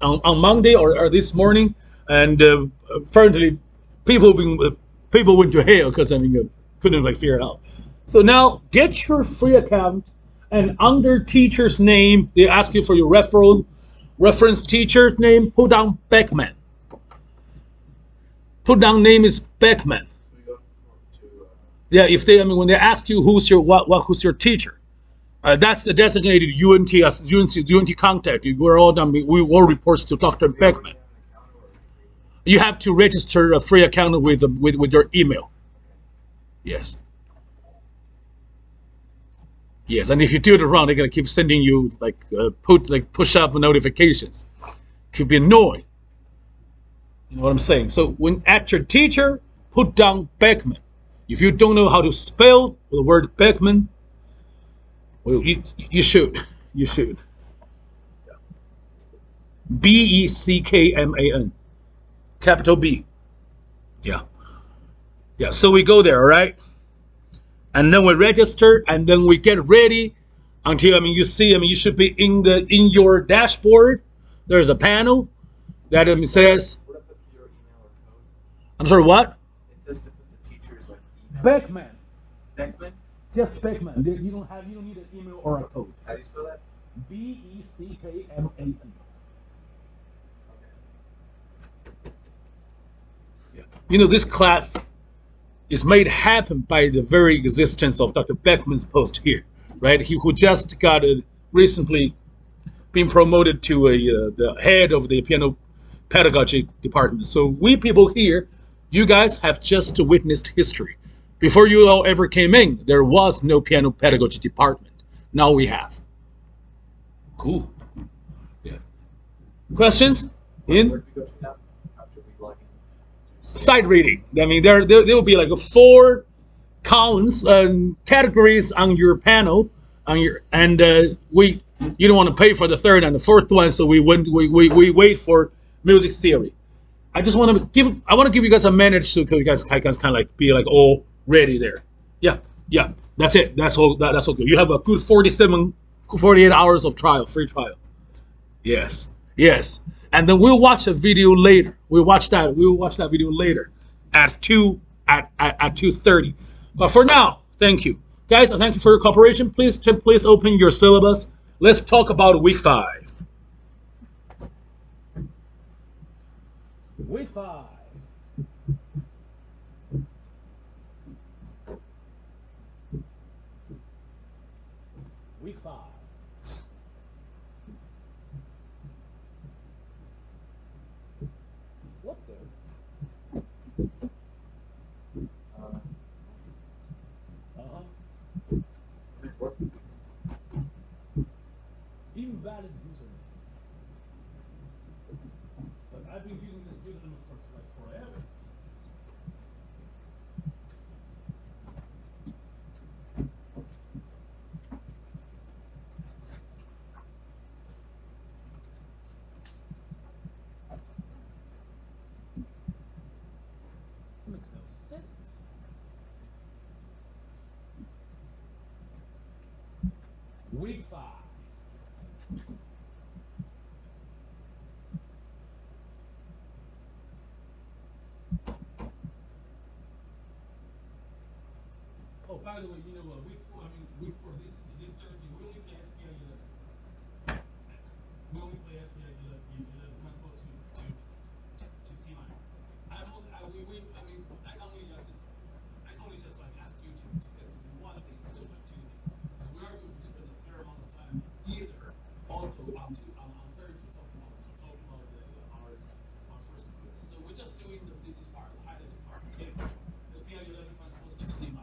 on Monday or this morning, and apparently people went to hell because couldn't figure it out. So now get your free account, and under teacher's name they ask you for your reference teacher's name. Put down Beckman. Put down name is Beckman. Yeah, if they when they ask you who's your teacher, that's the designated UNT contact. We're all done. We all reports to Dr. Beckman. You have to register a free account with your email. Yes. Yes, and if you do it wrong, they're gonna keep sending you push up notifications. Could be annoying. You know what I'm saying? So when at your teacher, put down Beckman. If you don't know how to spell the word Beckman, well, you should. You should. Beckman. Capital B. Yeah. Yeah. So we go there, all right? And then we register, and then we get ready until you see. You should be in your dashboard. There's a panel that says. I'm sorry, what? It says to put the teacher's email. Beckman. Beckman? Just Beckman. You don't need an email or a code. How do you spell that? Beckman. Okay. Yeah. This class is made happen by the very existence of Dr. Beckman's post here, right? He who just got recently been promoted to the head of the piano pedagogy department. So we people here, you guys have just witnessed history. Before you all ever came in, there was no piano pedagogy department. Now we have. Cool. Yeah. Questions? Where do we go to now after we log in? Sight reading. There will be 4 columns and categories on your panel you don't want to pay for the third and the fourth one, so we wait for music theory. I want to give you guys a minute so you guys kind of be all ready there. Yeah. That's it. That's all. That's okay. You have a good 48 hours of free trial. Yes. And then we'll watch a video later. We'll watch that video later at 2:30. But for now, thank you, guys. Thank you for your cooperation. Please open your syllabus. Let's talk about week 5. Week 5. Week 5. What the? Invalid username. But I've been using this username for forever. That makes no sense. Week 5. Oh, by the way, week 4, this Thursday, we only play SPI 11. We only play SPI 11. Transport to C minor. I can only just ask you to do one thing instead of 2 things. So we are going to spend a fair amount of time either also on Thursday talking about our first quiz. So we're just doing this part, the highlighted part. Okay, SPI 11 transport to C minor.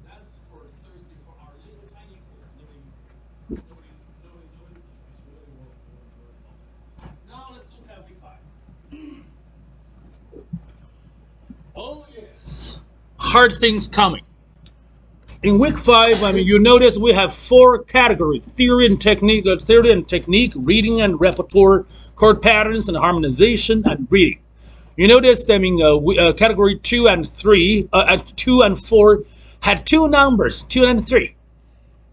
That's for Thursday for our little tiny quiz. Nobody's really worried. Now let's look at week 5. Oh yes, hard things coming. In week 5, you notice we have 4 categories: theory and technique, reading and repertoire, chord patterns and harmonization, and reading. You notice, category 2 and 3, 2 and 4 had 2 numbers, 2 and 3.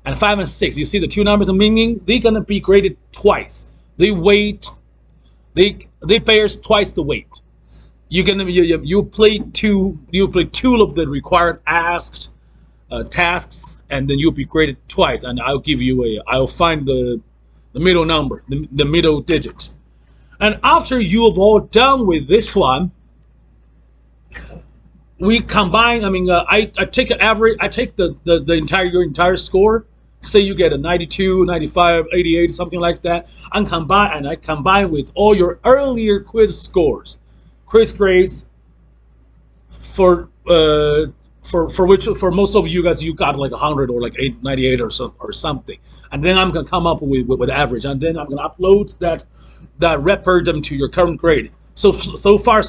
and 5 and 6. You see the two numbers, meaning they're gonna be graded twice. They weight, they bears twice the weight. You play two of the required asked tasks, and then you'll be graded twice. And I'll find the middle number, the middle digit. And after you have all done with this one, we combine. I take an average. I take your entire score. Say you get a 92, 95, 88, something like that. I combine with all your earlier quiz scores, quiz grades. For most of you guys, you got like 100 or like 98 or something. And then I'm gonna come up with average, and then I'm gonna upload that record to your current grade. So far,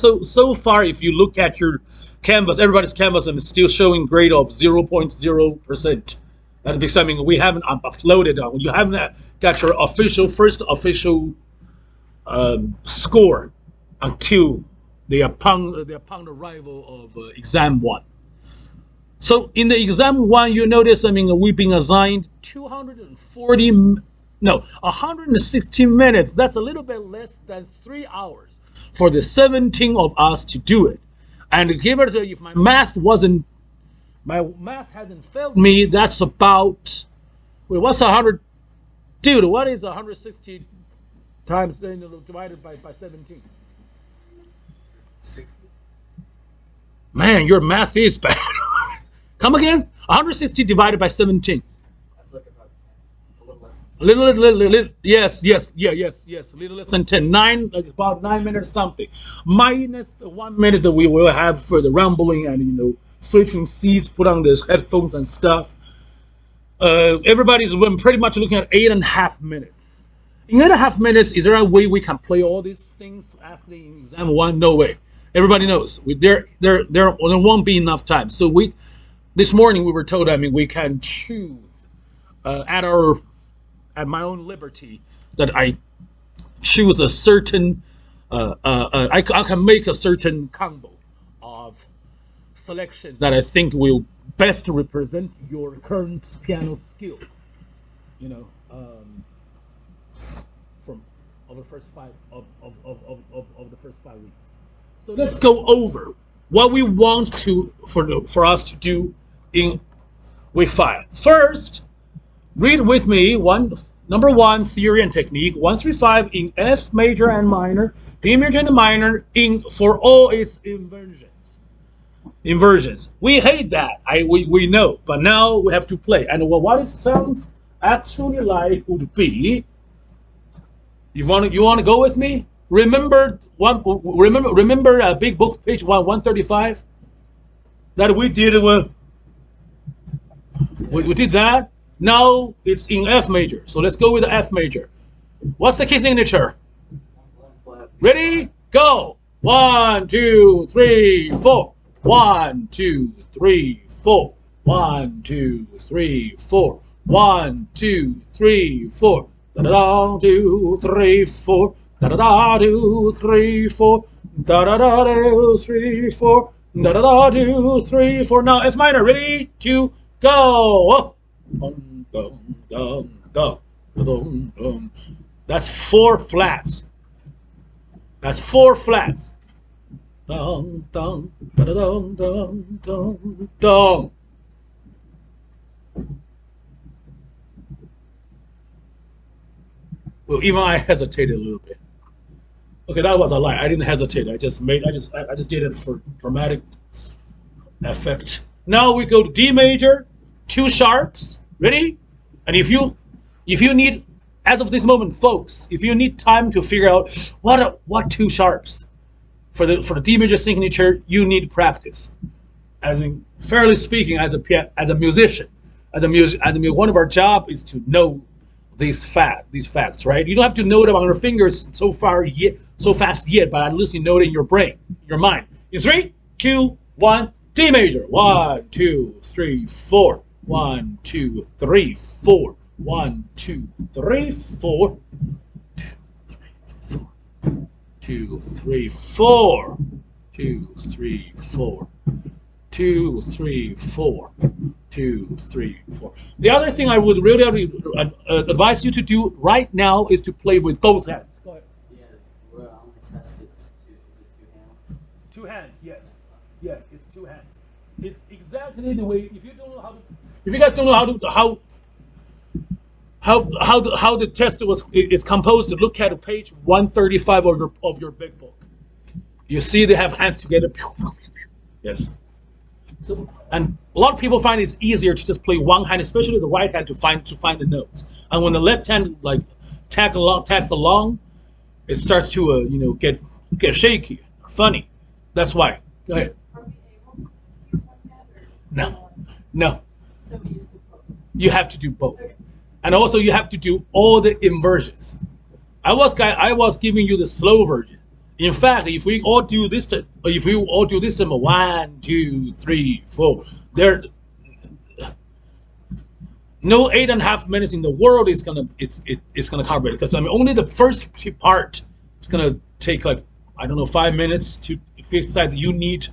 if you look at your Canvas, everybody's Canvas, and it's still showing grade of 0.0%. That because we haven't uploaded. You haven't got your first official score until upon arrival of exam 1. So in the exam 1, you notice we've been assigned 160 minutes. That's a little bit less than 3 hours for the 17 of us to do it. And give it, if my math hasn't failed me, that's about, wait, what's 100? Dude, what is 160 times divided by 17? 60. Man, your math is bad. Come again? 160 divided by 17. That's like about 10. A little less. Yes. A little less than 10. About 9 minutes something. Minus the 1 minute that we will have for the rumbling and switching seats, put on the headphones and stuff. Everybody's pretty much looking at 8.5 minutes. In 8.5 minutes, is there a way we can play all these things asking in exam 1? No way. Everybody knows there won't be enough time. So this morning we were told we can choose at my own liberty that I choose a certain I can make a certain combo of selections that I think will best represent your current piano skill. From the first 5 of the first 5 weeks. So let's go over what we want for us to do in week 5. First, read with me number 1, theory and technique, 1 through 5 in F major and minor, D major and minor for all its inversions. We hate that. We know, but now we have to play. And what it sounds actually like would be. You want to go with me? Remember Big Book page 135 that we did we did that. Now it's in F major. So let's go with the F major. What's the key signature? Ready? Go. 1, 2, 3, 4. 1, 2, 3, 4. 1, 2, 3, 4. 1, 2, 3, 4. Da da 2, 3, 4. Da da 2, 3, 4. Da da 2, 3, 4. Da da 2, 3, 4. Now F minor. Ready? 2, go. Dum, dum, dum, dum, dum, dum. That's 4 flats. That's 4 flats. Dum, dum, da da dum, dum, dum, dum. Well, even I hesitated a little bit. Okay, that was a lie. I didn't hesitate. I just did it for dramatic effect. Now we go to D major, 2 sharps. Ready? And if you need, as of this moment, folks, if you need time to figure out what 2 sharps for the D major signature, you need practice. Fairly speaking, as a musician, one of our job is to know these facts, right? You don't have to know them on your fingers so fast yet, but at least you know it in your brain, your mind. In 3, 2, 1, D major. 1, 2, 3, 4. 1, 2, 3, 4. 1, 2, 3, 4. 2, 3, 4. 2, 3, 4. 2, 2, 3, 4, 2, 3, 4. The other thing I would really advise you to do right now is to play with both hands. Go ahead. Yeah, well, on the test, it's two, is it two hands? Two hands, yes. Yes, it's two hands. It's exactly the way. If you don't know how to, if you guys don't know how the test is composed, look at page 135 of your big book. You see they have hands together. Yes. So, and a lot of people find it's easier to just play one hand, especially the right hand, to find the notes. And when the left hand like tags along, it starts to get shaky, funny. That's why. Go ahead. Are we able to use one hand or? No, no. So we use the book. You have to do both, and also you have to do all the inversions. I was giving you the slow version. In fact, if we all do this, time 1, 2, 3, 4, there, no 8.5 minutes in the world is gonna cover it, because I mean only the first part is gonna take like, I don't know, 5 minutes to exercise. You need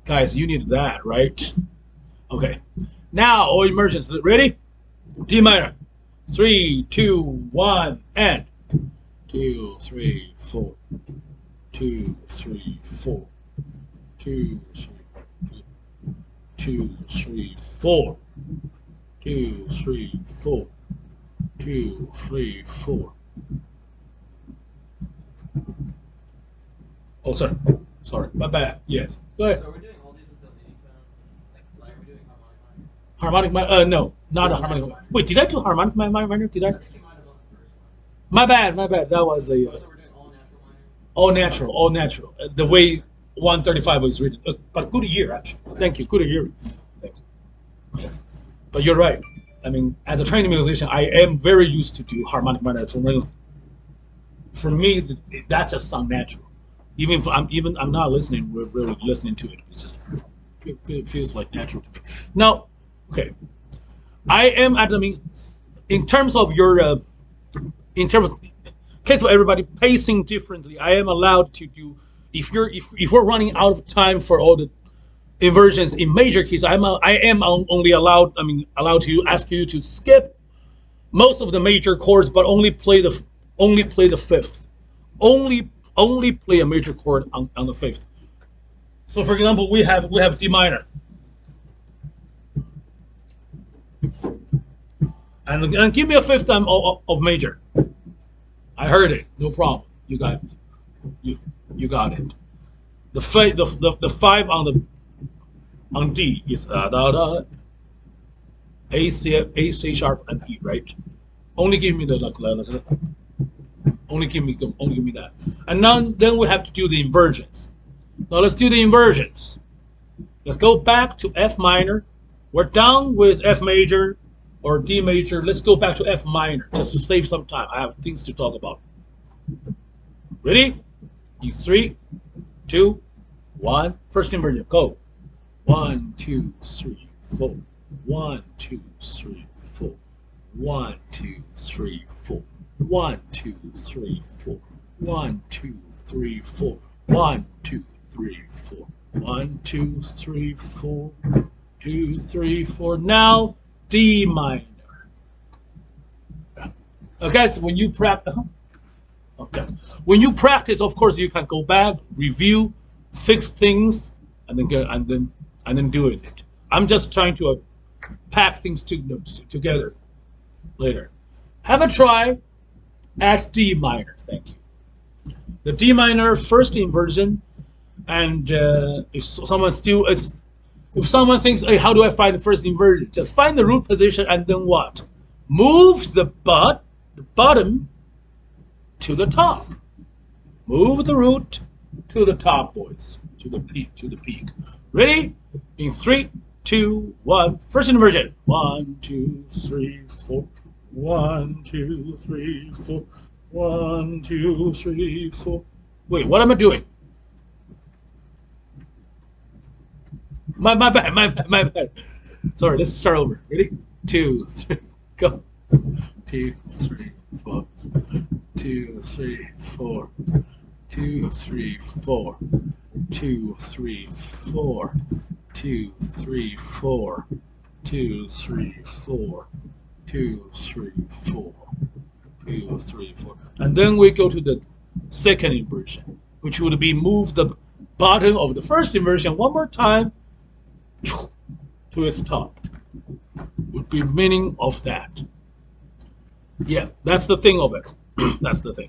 that, right? Okay, now all immersions. Ready? D minor. 3, 2, 1, and 2, 3, 4. 2, 3, 4. 2, 3, 2, 3, 4. 2, 3, 4. 2, 3, 4. Oh, sorry, my bad. Yes, go ahead. So are we doing all these with the leading tone? Like are we doing harmonic minor? Harmonic minor? No, not a harmonic minor. Wait, did I do harmonic minor? Did I? I think you might have done the first one. My bad. That was a So we're doing all natural minor? all natural. The way 135 was written. But good year, actually. Thank you. Good year. Thank you. Yes. But you're right. I mean, as a trained musician, I am very used to do harmonic minor. For me, that just sounds natural. Even if I'm not listening, we're really listening to it. It's just it feels like natural to me. Now, okay, I am at. I mean, in terms of case of everybody pacing differently, I am allowed to do. If we're running out of time for all the inversions in major keys, I am only allowed. I mean, allowed to ask you to skip most of the major chords, but only play the fifth. Only play a major chord on the fifth. So, for example, we have D minor, and give me a fifth time of major. I heard it. No problem. You got it. The 5 on D is da da A C sharp and E, right? Only give me the only give me that. And then we have to do the inversions. Now let's do the inversions. Let's go back to F minor. We're done with F major or D major. Let's go back to F minor just to save some time. I have things to talk about. Ready? In 3, 2, 1. First inversion. Go. 1, 2, 3, 4. 1, 2, 3, 4. 1, 2, 3, 4. 1, 2, 3, 4. 1, 2, 3, 4. 1, 2, 3, 4. 1, 2, 3, 4. 2, 3, 4. Now D minor. Okay, so when you practice, of course, you can go back, review, fix things, and then do it. I'm just trying to pack things together later. Have a try at D minor. Thank you. The D minor first inversion, and if someone thinks, hey, how do I find the first inversion? Just find the root position and then what? Move the bottom to the top. Move the root to the top, boys. To the peak. Ready? In 3, 2, 1. First inversion. 1, 2, 3, 4. 1, 2, 3, 4. 1, 2, 3, 4. Wait, what am I doing? My bad. Sorry, let's start over. Ready? 2, 3, go. 2, 3, 4. 2, 3, 4. 2, 3, 4. 2, 3, 4. 2, 3, 4, 2, 3, 4, 2, 3, 4, 2, 3, 4. And then we go to the second inversion, which would be move the bottom of the first inversion one more time to its top. Would be meaning of that. Yeah, that's the thing of it. That's the thing.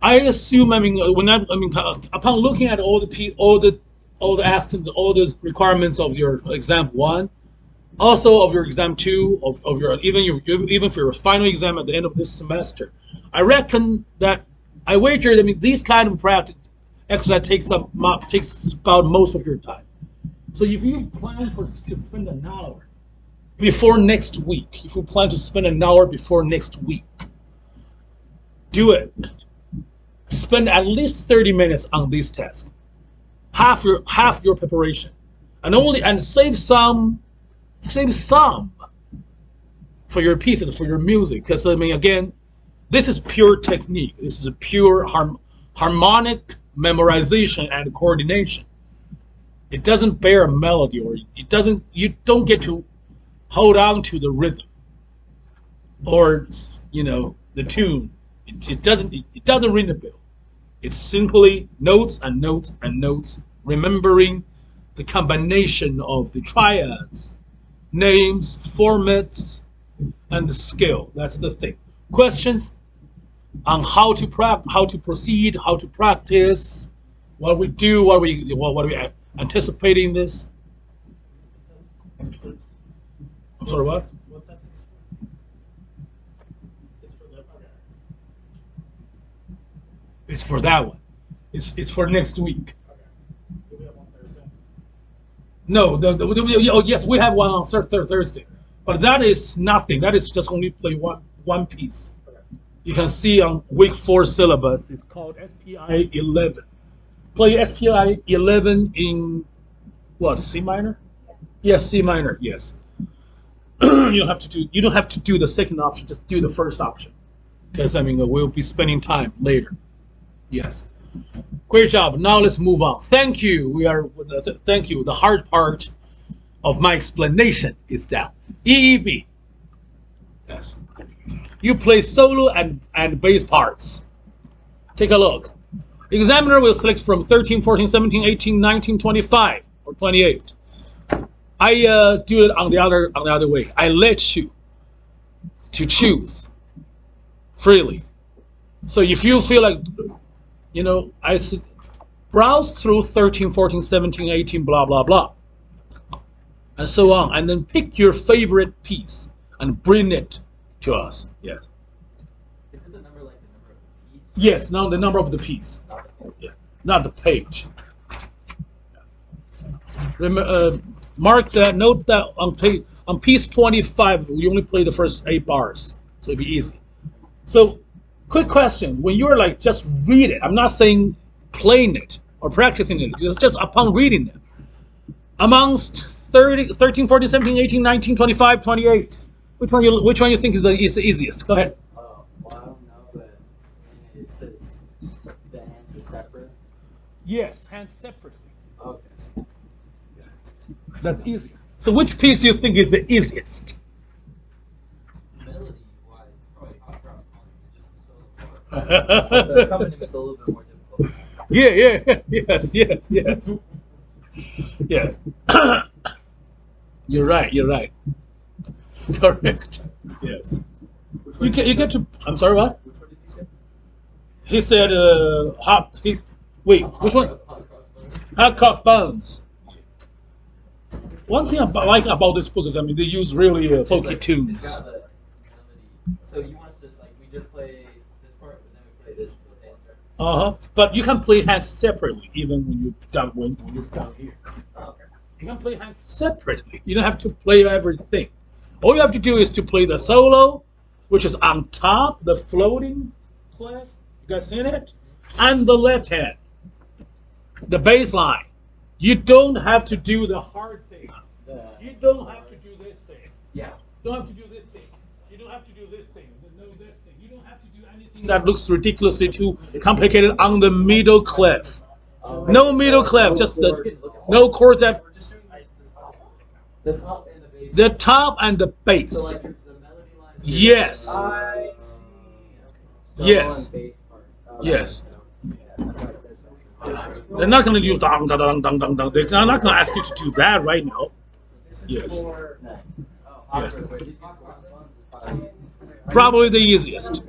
I assume. I mean, upon looking at all the requirements of your exam 1, also of your exam 2, of your even for your final exam at the end of this semester, I reckon that I wager. I mean, these kind of practice exercise takes about most of your time. So if you plan to spend an hour before next week, if you plan to spend an hour before next week, do it. Spend at least 30 minutes on this task. Half your preparation, and save some for your pieces, for your music. Because I mean, again, this is pure technique. This is a pure harmonic memorization and coordination. It doesn't bear a melody, or you don't get to hold on to the rhythm or the tune. It doesn't ring the bell. It's simply notes and notes and notes, remembering the combination of the triads, names, formats, and the scale. That's the thing. Questions on how to proceed, how to practice, what we do, what we anticipating this. I'm sorry, what? What test is it's for the okay. It's for that one. It's for next week. Okay. Do we have one Thursday? No, oh yes, we have one on Thursday, but that is nothing. That is just only play one piece. Okay. You can see on week 4 syllabus. It's called SPI 11. Play SPI 11 in what? C minor? Yes, C minor. Yes. You don't have to do the second option. Just do the first option, because I mean we'll be spending time later. Yes. Great job. Now let's move on. Thank you. Thank you. The hard part of my explanation is down. EEB. Yes. You play solo and bass parts. Take a look. Examiner will select from 13, 14, 17, 18, 19, 25, or 28. I do it on the other way. I let you to choose freely. So if you feel like, I browse through 13, 14, 17, 18, blah, blah, blah, and so on, and then pick your favorite piece and bring it to us. Yes. Is it the number like the number of the piece? Yes, now the number of the piece. Yeah, not the page. Remember, mark that. Note that on piece 25, we only play the first 8 bars, so it'd be easy. So, quick question: when you're like just read it, I'm not saying playing it or practicing it. Just upon reading it, amongst 13, 14, 17, 18, 19, 25, 28, which one you think is the easiest? Go ahead. Well, I don't know, but it says the hands are separate. Yes, hands separately. Okay. Yes, that's easier. So which piece do you think is the easiest? Melody wise, probably Hot Cross Buns, just the solo part. The accompaniment a little bit more difficult. Yes. Yeah. You're right. Correct. Yes. You get to. I'm sorry. What? Which one did you say? He said. Wait. Which one? Hot Cross Buns. Hot Cross Buns. One thing I like about this book is, I mean, they use really folky It's tunes. got the melody. So you want us to we just play this part, but then we play this with the hands, right? But you can play hands separately, even when you're down here. Oh, okay. You can play hands separately. You don't have to play everything. All you have to do is to play the solo, which is on top, the floating clef. You guys seen it? And the left hand, the bass line. You don't have to do the hard thing. You don't have to do this thing. Yeah. You don't have to do this thing. You don't have to do this thing. This thing. You don't have to do anything that looks ridiculously too complicated on the middle clef. No middle clef, just the no chords that We're just doing this top. The top and the base. the top and the So bass. like the melody lines. Yes. I see. Yes. Yes. They're not going to do dong dong dong dong dong dong. They're not going to ask you to do that right now. Yes. Nice. Yes. These hot cross buns is probably easiest. Probably the easiest.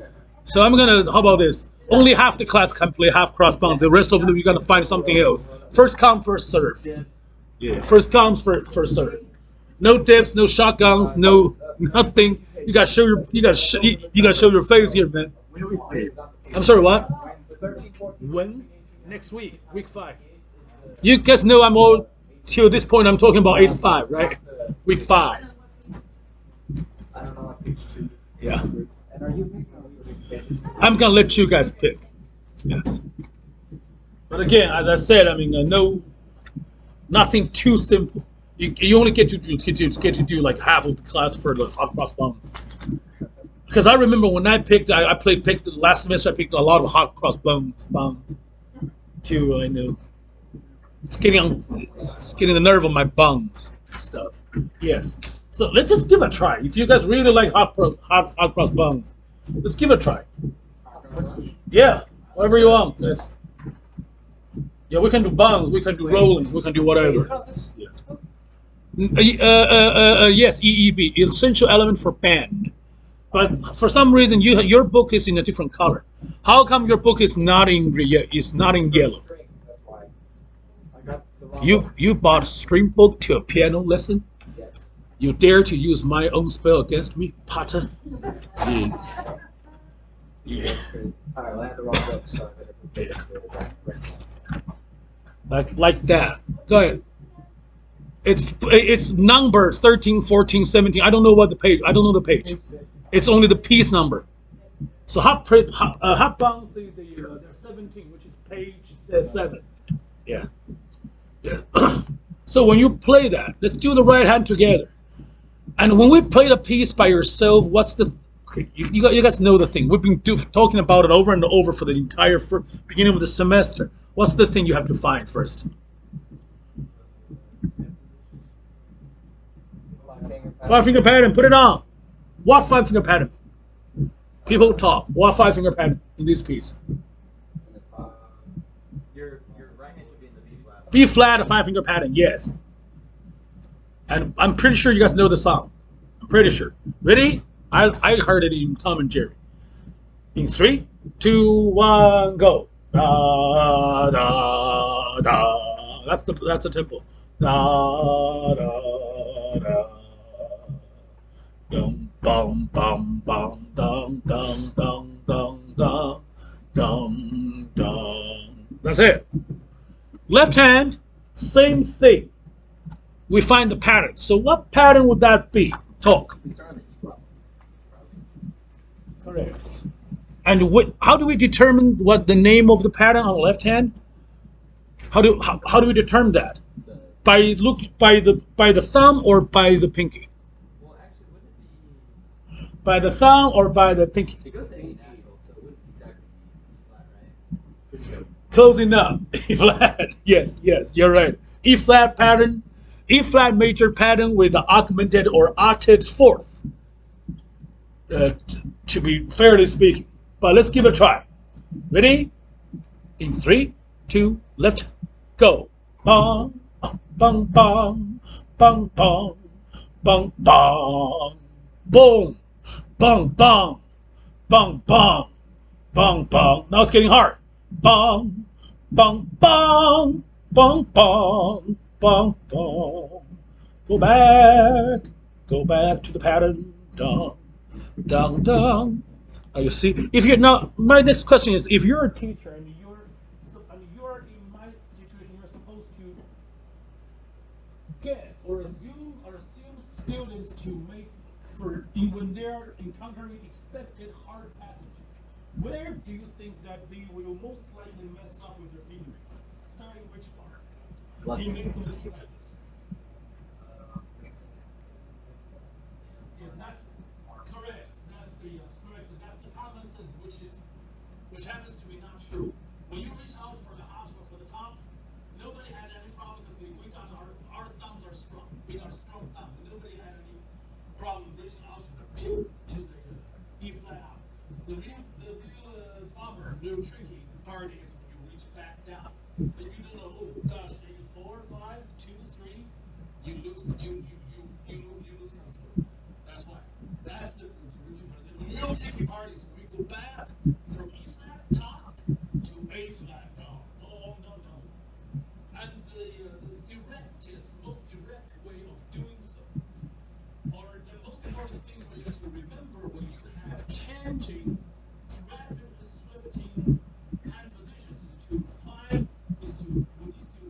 So I'm gonna. How about this? Only half the class can play half cross bound. The rest of them you gotta find something else. First come, first serve. Yeah. First come, first serve. No dips, no shotguns, no nothing. You gotta show your you gotta show your face here, man. I'm sorry, what? When? Next week, week 5. You guys know I'm all till this point. I'm talking about 8-5, right? Week 5. I don't know what page 2. Yeah. I'm gonna let you guys pick. Yes. But again, as I said, I mean, no, nothing too simple. You only get to do like half of the class for the hot cross bones. Because I remember when I picked last semester. I picked a lot of hot cross bones. Too, I know. It's getting the nerve on my bones stuff. Yes. So let's just give it a try. If you guys really like hot cross buns, let's give it a try. Yeah, whatever you want, guys. Yeah, we can do buns, we can do rolling, we can do whatever. Yes. Yes, EEB, essential element for band. But for some reason, your book is in a different color. How come your book is not in yellow? You bought a string book to a piano lesson? You dare to use my own spell against me, Potter? Yeah. Yeah. Alright, well, I had the wrong book, so I better Like that. Go ahead. It's number 13, 14, 17. I don't know what the page. I don't know the page. It's only the piece number. So hot bounce, they're 17, which is page 7. Yeah. Yeah. So when you play that, let's do the right hand together. And when we play the piece by yourself, what's the... Okay, you guys know the thing. We've been talking about it over and over for the entire beginning of the semester. What's the thing you have to find first? 5-finger pattern. Put it on. What 5-finger pattern? People talk. What 5-finger pattern in this piece? Your right hand should be in the B flat. B flat, a 5-finger pattern. Yes. And I'm pretty sure you guys know the song. I'm pretty sure. Ready? I heard it in Tom and Jerry. In 3, 2, 1, go. Da da da. That's the tempo. Da da da. Dum bum bum bum dum dum dum dum dum dum dum. That's it. Left hand, same thing. We find the pattern. So what pattern would that be? Talk. We start on the E flat. Correct. And how do we determine what the name of the pattern on the left hand? How do we determine that? By the thumb or by the pinky? Well, actually, wouldn't it By the thumb or by the pinky? be? It goes to A natural, so it wouldn't exactly be E flat, right? Pretty good. Close enough. E flat. Yes, you're right. E flat pattern. E flat major pattern with the augmented or octave fourth. To be fairly speaking. But let's give it a try. Ready? In 3, 2, left, go. Bong, bong, bong, bong, bong, bong, bong, boom, bong, bong, bong, bong, bong, bong. Now it's getting hard. Bong, bong, bong, bong, bong, bong, bong. Go back to the pattern. Dong, dong, dong. You see, if you're now, my next question is: if you're a teacher and you're in my situation, you're supposed to guess or assume students to make when they're encountering expected hard passages. Where do you think that they will most likely mess up with their fingerings? Starting which part? In the piece like this. Yes, that's correct. That's correct. That's the common sense, which happens to be not true. When you reach out for the house or for the top, Nobody had any problem because we got our thumbs are strong. We got a strong thumb. Nobody had any problem reaching out to the E flat out. The real bummer, the real tricky part is when you reach back down. Then you don't know. Oh gosh, are 4, 5, 2, 3? You lose. You lose control. That's why. That's the reason. But the real tricky part is when we go back from E flat top to A flat down. Oh no. And the directest, most direct way of doing so, or the most important thing for you to remember when you have changing, rapidly swifting hand positions is to we need to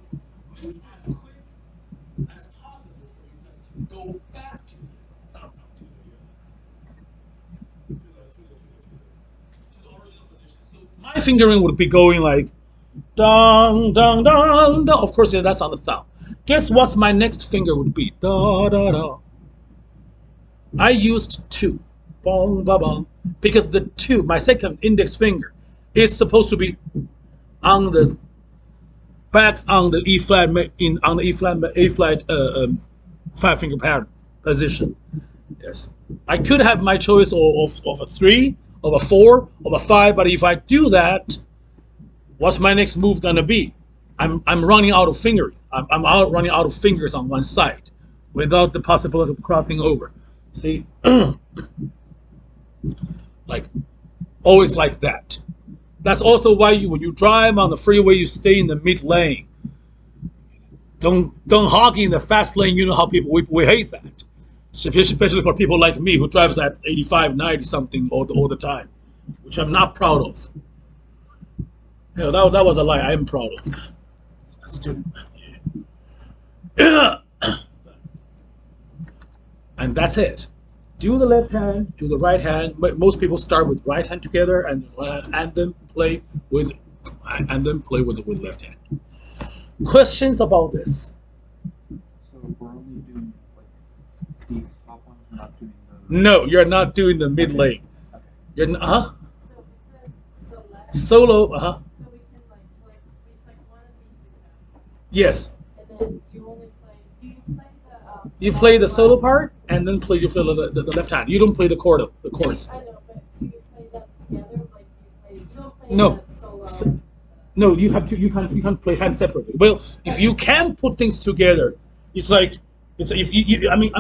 make as quick as possible for you guys to go back to the original position. So my fingering would be going like dong dong dong dong. Of course, yeah, that's on the thumb. Guess what my next finger would be? Da da da. I used two, bong ba bong, because the two, my second index finger, is supposed to be on the back on the E flat on the E flat A flat 5 finger pattern position. Yes, I could have my choice of a 3, of a 4, of a 5, but if I do that, what's my next move gonna be? I'm running out of fingering. Running out of fingers on one side, without the possibility of crossing over. See, like always like that. That's also why when you drive on the freeway, you stay in the mid lane. Don't hog in the fast lane. You know how we hate that, especially for people like me who drives at 85, 90 something all the time, which I'm not proud of. Hell, that was a lie. I am proud of. Stupid. Yeah. And that's it. Do the left hand, do the right hand. Most people start with right hand together and then play with left hand. Questions about this? So we're only doing like these top ones, we're not doing the. No, you're not doing the mid lane. Okay. You're not, So it says select. solo. So we can like select one of these examples. Yes. And then you only play. Do you play the? You play the solo part and then you play the left hand. You don't play the chords. I know, but do you play them together? Like you don't play No. the solo. No, you have to. You can't play hands separately. Well, if you can put things together, it's like it's if you. I mean,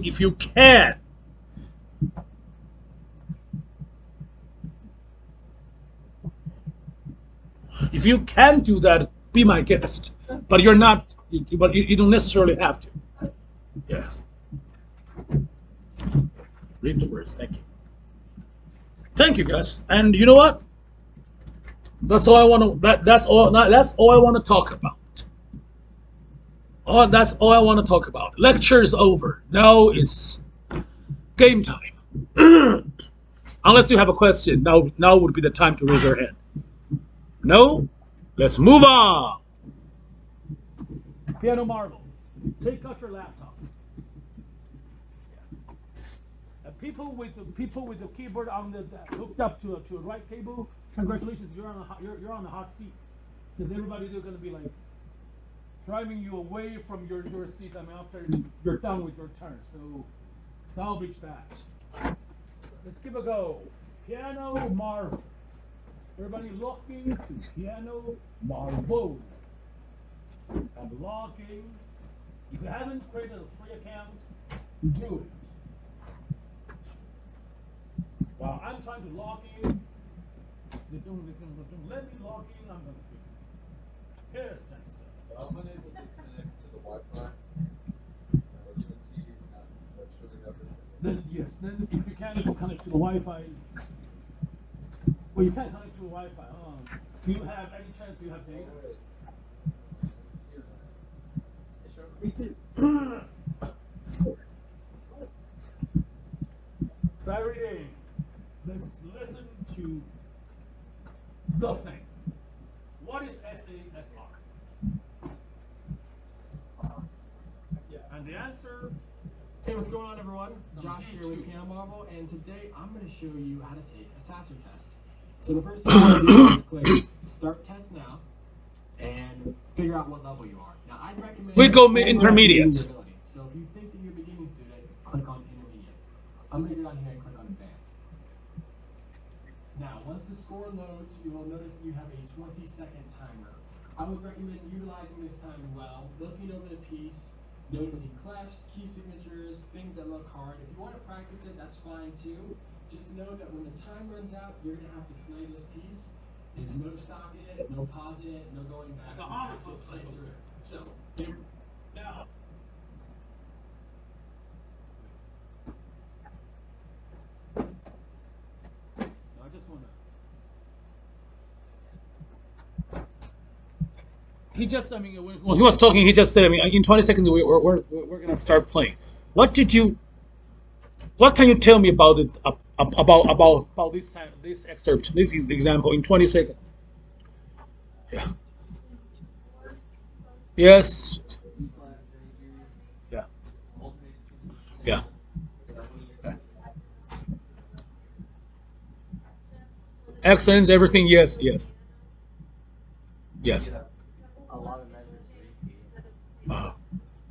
if you can. If you can do that, be my guest. But you're not. But you don't necessarily have to. Yes. Read the words. Thank you. Thank you, guys. And you know what? That's all I want to. That's all. That's all I want to talk about. That's all I want to talk about. Lecture is over. Now it's game time. Unless you have a question, now would be the time to raise your hand. No? Let's move on. Piano Marvel. Take out your laptop. People with the keyboard on the hooked up to a right cable, congratulations, you're on the hot seat, because everybody they're gonna be like driving you away from your seat. I mean, after you're done with your turn, so salvage that. Let's give a go. Piano Marvel. Everybody locking to Piano Marvel. I'm logging. If you haven't created a free account, do it. While I'm trying to log in, let me log in. I'm gonna be pissed and stuff. I'm unable to connect to the Wi-Fi. UNT is not showing up as. Then yes, then if you can't even connect to the Wi-Fi, well, you can't connect to the Wi-Fi. Do you have any chance? Do you have data? It showed me too. Side reading. Let's listen to the thing. What is SASR? Yeah, and the answer. Hey, what's going on, everyone? It's on Josh here YouTube. with Piano Marvel, and today I'm going to show you how to take a Sasser test. So the first thing you want to do is click Start Test Now, and figure out what level you are. Now, I'd recommend We go overestimating intermediate. your ability. So if you think that you're a beginning student, click on intermediate. I'm going to go down here and click on advanced. Now, once the score loads, you will notice you have a 20-second timer. I would recommend utilizing this time well, looking over the piece, noticing clefs, key signatures, things that look hard. If you want to practice it, that's fine too. Just know that when the time runs out, you're going to have to play this piece. There's no stopping it, no pausing it, no going back. You have to play through it. So, Now. I just wanna. He just, I mean, when he was talking, he just said, I mean, in 20 seconds, we're gonna start playing. What can you tell me about it, about this excerpt, this is the example in 20 seconds? Yeah. Yes. Yeah. Yeah. Accents, everything, yes, yes. Yes. A lot of measures for ET.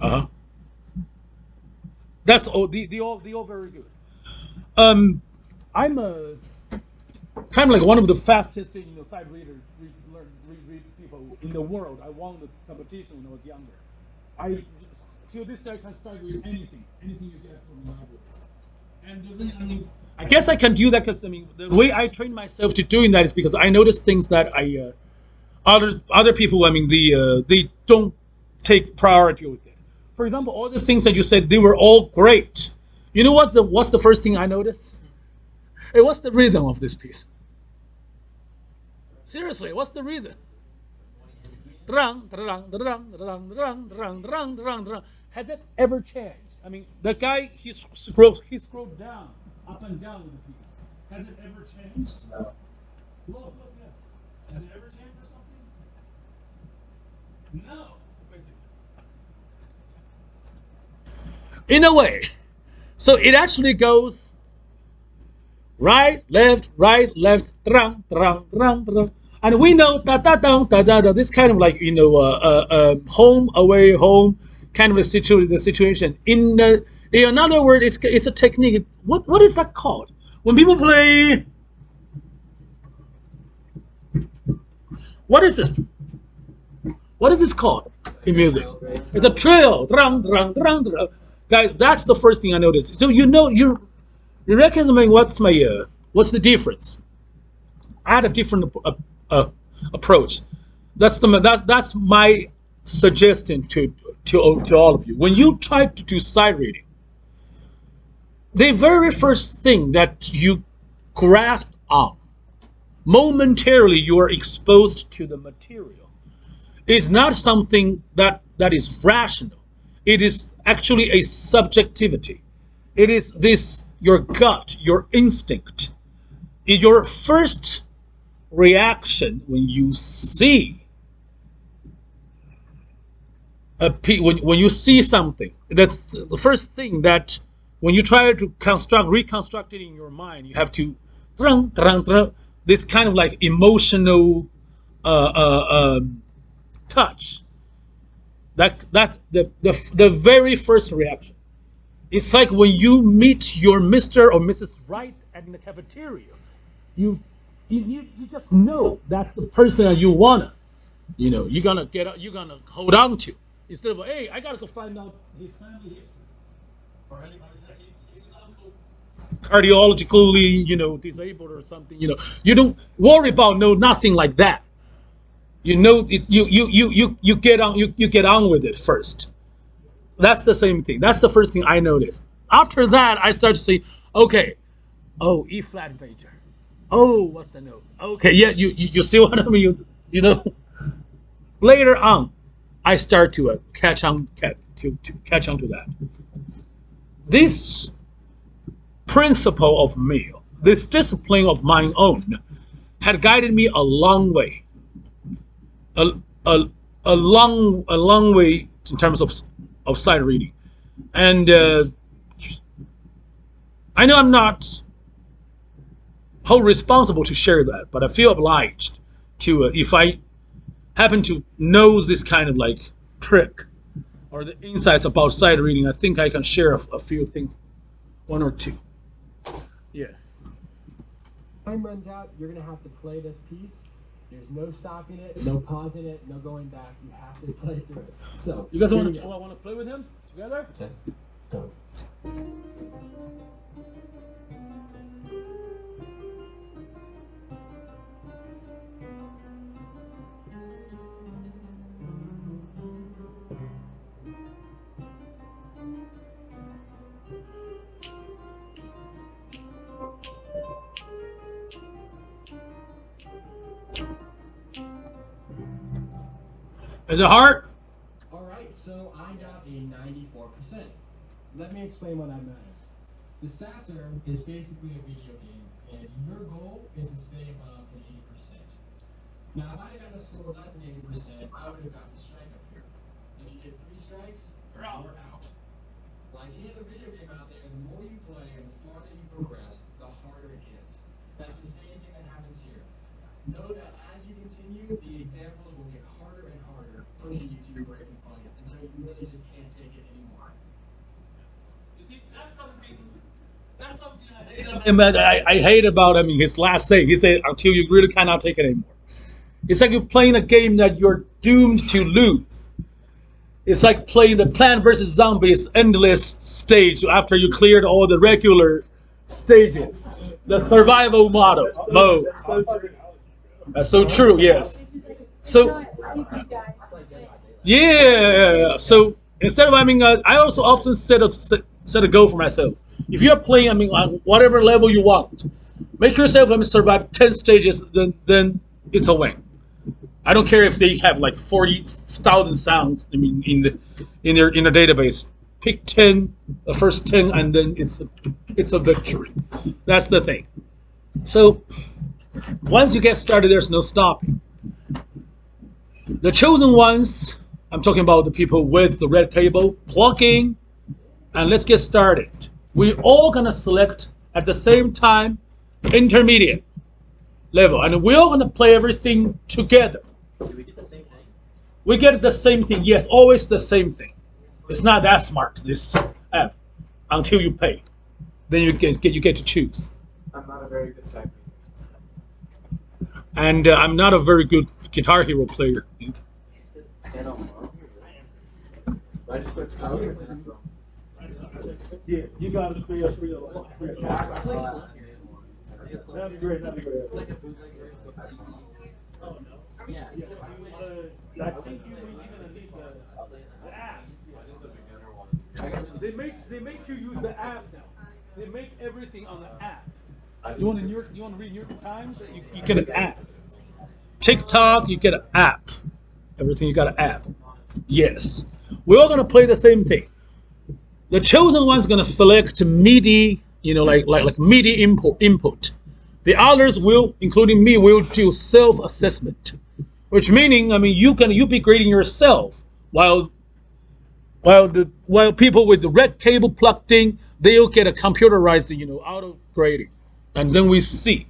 Uh-huh. That's all. The all very good. I'm a kind of like one of the fastest, sight reader read people in the world. I won the competition when I was younger. I till this day I can start with anything you get from the library. And the reason, I mean, I guess I can do that because I mean the way I train myself to doing that is because I notice things that other people, I mean, they don't take priority with it. For example, all the things that you said, they were all great. You know what's the first thing I noticed? Hey, what's the rhythm of this piece? Seriously, what's the rhythm? Has it ever changed? I mean, the guy, he scrolled down, up and down with the piece. Has it ever changed? No. Look, yeah. Has it ever changed or something? No, basically. In a way. So it actually goes right, left, drang, drang, drang, drang. And we know da, this kind of like, home, away, home, kind of a situation. In another word, it's a technique. What is that called? When people play, what is this? What is this called in music? It's a trill. Drang, drang, drang, drang. Guys, that's the first thing I noticed. So you reckon what's the difference? I had a different approach. That's my suggestion to all of you. When you try to do sight reading, the very first thing that you grasp on, momentarily you are exposed to the material, is not something that is rational. It is actually a subjectivity. It is your gut, your instinct. Your first reaction when you see when you see something, that's the first thing that when you try to reconstruct it in your mind, you have to this kind of like emotional touch. That the very first reaction. It's like when you meet your Mr. or Mrs. Right in the cafeteria. You just know that's the person that you wanna, you're gonna hold on to, instead of, hey, I gotta go find out his family history, or is his uncle cardiologically, disabled or something. You don't worry about nothing like that. You get on with it first. That's the same thing. That's the first thing I noticed. After that, I start to say, okay, oh, E flat major. Oh, what's the note? Okay, yeah, you see what I mean? Later on, I start to catch on to that. This principle of me, this discipline of my own, had guided me a long way. A long way in terms of sight reading, and I know I'm not how responsible to share that, but I feel obliged to if I happen to knows this kind of like trick or the insights about sight reading, I think I can share a few things, one or two. Yes. Time runs out, you're gonna have to play this piece. There's no stopping it, no pausing it, no going back. You have to play through it. So You guys here want we to go. want to play with him together? Let's go. Is it hard? All right, so I got a 94%. Let me explain why that matters. The Sasser is basically a video game, and your goal is to stay above an 80%. Now, if I had gotten a score less than 80%, I would have gotten a strike up here. If you get 3 strikes, you're out. Like any other video game out there, the more you play and the farther you progress, the harder it gets. That's the same thing that happens here. Know that as you continue, the examples will get harder and harder, pushing you to your breaking point until you really just can't take it anymore. You see, that's something I hate about him. I hate about him. His last saying, he said, "Until you really cannot take it anymore." It's like you're playing a game that you're doomed to lose. It's like playing the Plant vs. Zombies endless stage after you cleared all the regular stages. The survival mode. That's so true, yes. So, yeah. So instead of, I also often set a goal for myself. If you're playing, on whatever level you want, make yourself, survive 10 stages, then it's a win. I don't care if they have like 40,000 sounds. In their database, pick 10, the first 10, and then it's a victory. That's the thing. So once you get started, there's no stopping. The chosen ones, I'm talking about the people with the red cable, plug in, and let's get started. We all gonna select at the same time intermediate level, and we're all gonna play everything together. Do we get the same thing? We get the same thing, yes, always the same thing. It's not that smart, this app, until you pay. Then you get to choose. I'm not a very good sight reader. And I'm not a very good Guitar Hero player. I just searched out from. Yeah, you got to free I play Clone here. That'd be great. It's like a bootlegger with PC. Oh no. Yeah. I think you're gonna need the app. They make you use the app now. They make everything on the app. You want to read New York Times? You get an app. TikTok, you get an app. Everything you got an app. Yes. We're all gonna play the same thing. The chosen one's gonna select MIDI, like MIDI input. The others will, including me, will do self-assessment, which meaning, you'll be grading yourself while people with the red cable plugged in, they'll get a computerized, auto grading, and then we see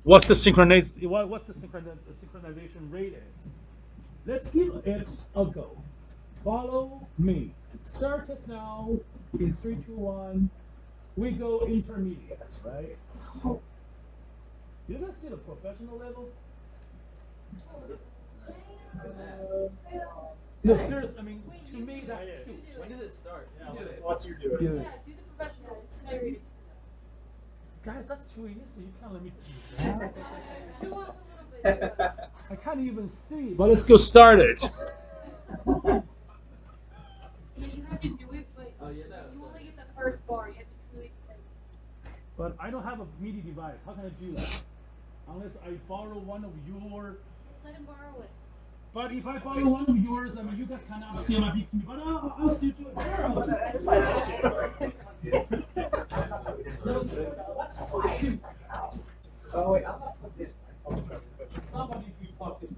what's the synchronization rate is. Let's give it a go. Follow me. Start us now. In 3, 2, 1. We go intermediate, right? You guys see the professional level? No, seriously. To me, that's cute. When does it start? Watch you do it. Do Yeah, it. do the professional. Sight reading. Guys, that's too easy. You can't let me do that. Show off a little bit. I can't even see. But let's go start it. Yeah, you have to do it, but Oh, yeah, that you was only get the first bar. You have to do it the same. But I don't have a MIDI device. How can I do that? Unless I borrow one of your. Let him borrow it. But if I borrow one of yours, you guys cannot see my PC. But I'll still do it. Oh wait, I'm not plugged in. Somebody be plugged in.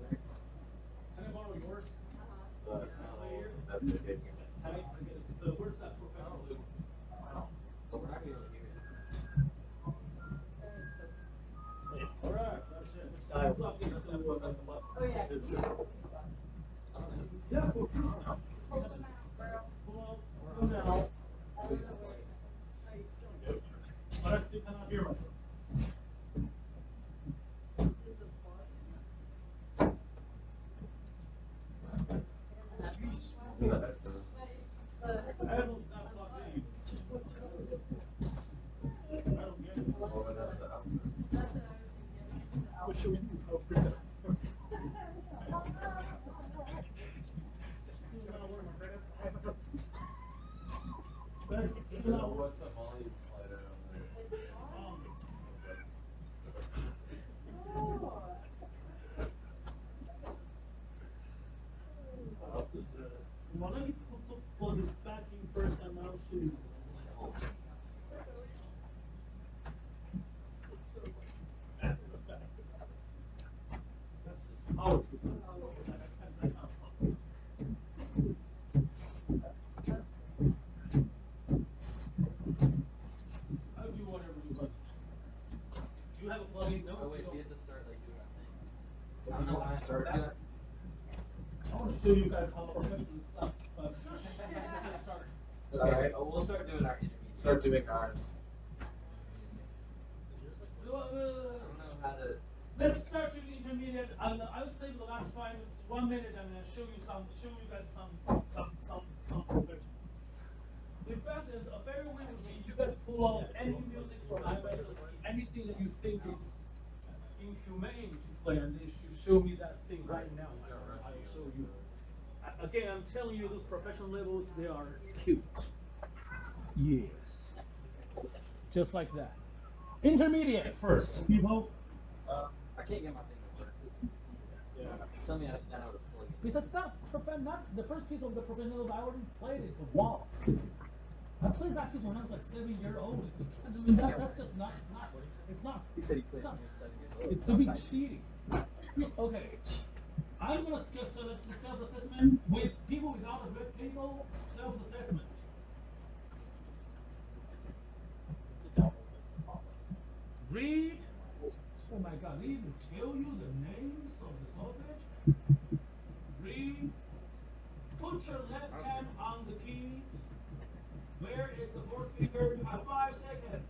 Can I borrow yours? Where's that professional loop? But we're not gonna be able to hear it. Alright, that's it. Plug in, so, Oh yeah. Yeah, pull Pull them out, girl. them out. I don't know where. But I still cannot hear myself. Is the plug in the- I don't stop plugged in. I don't get it. That's what I was thinking. What's the volume slider on there? Well, let me plug this back in first and I'll show you. Oh. I'll do whatever you want. Do you have a plug-in? No? Oh wait, You we don't. have to start like doing our thing. I don't know when I start that. I want to show you guys how professional stuff, but let's start. Okay, we'll start doing our intermediate. Start doing ours. I don't know how to. Let's start with the intermediate. I'll save the last 1 minute, and then show you guys some progression. In fact, a better way would be you guys pull out any music from iOS, anything that you think is inhumane to play, and then you show me that thing right now. I'll show you. Again, I'm telling you, those professional levels, they are cute. Yes. Just like that. Intermediate first, people. I can't get my thing to work. Tell me I have to download a plugin. Because not the first piece of the professional I already played. It's a waltz. I played that piece when I was like 7 years old. I mean, that's just not. It's not. He said he It's played not. it 7 years old. It's to be cheating. Okay. I'm gonna select self-assessment with people without a red table. Self-assessment. Read. Oh my God! They even tell you the names of the sausage. Read. Put your left hand on the key. Where is the fourth finger? You have 5 seconds.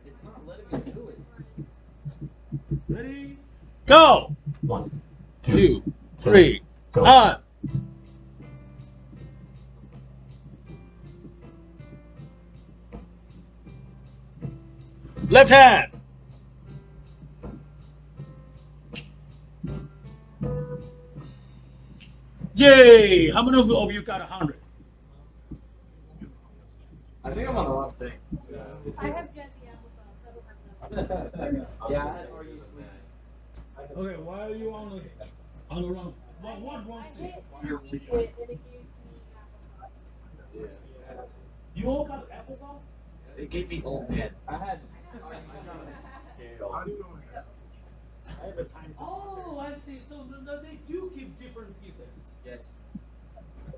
It's not letting me do it. Ready? Go! 1, 2, 3, on! Left hand! Yay! How many of you got 100? I think I'm on the wrong thing. I have Jazzy applesauce. I don't have that. Yeah, I had Are You Sleeping? Okay, why are you on the wrong? What wrong I thing? hit intermediate and it gave me applesauce. Yeah. You all got applesauce? It gave me old man. I had Are You Sleeping? I have a time. Oh, I see. So they do give different pieces. Yes.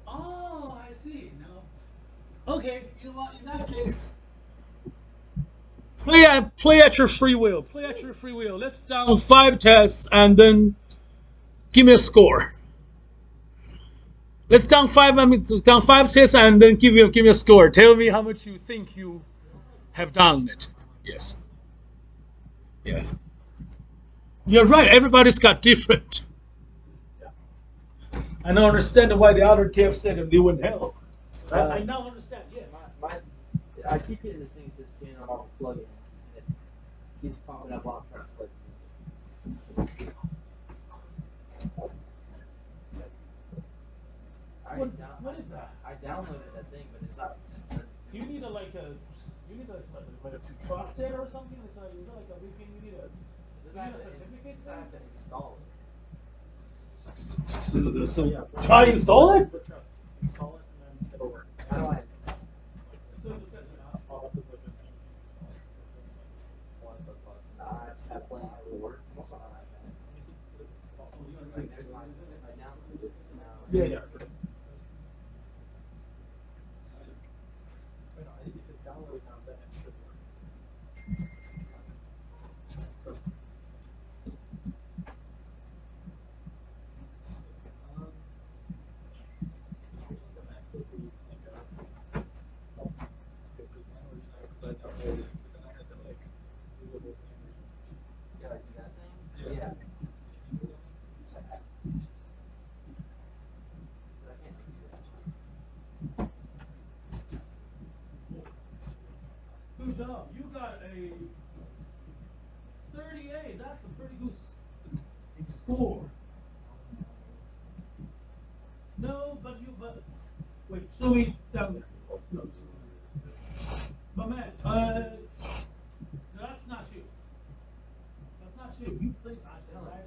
Oh, I see. Now, okay. You know what? In that case, play at your free will. Play at your free will. Let's down 5 tests and then give me a score. Let's down 5. Down 5 tests and then give me a score. Tell me how much you think you have done it. Yes. Yeah. You're right. Everybody's got different. I now understand why the other TF said they wouldn't help. I now understand. Yes. I keep hitting this thing that says piano off the plugin, and it keeps popping up while I'm trying to play music. What is that? I downloaded that thing, but it's not. Do you need to trust it or something? Is it like a VPN? You need a certificate? I have to install it. So try to install it? Install it and then it'll work. How do I install I just have playing it works. It's on iPad. Like, there's my, I downloaded it, so now. Yeah. If it's downloaded now, then it should work. That's a pretty good score. No, but wait, show me down there. No. But man, no, that's not you. That's not you. You played Ashton, right?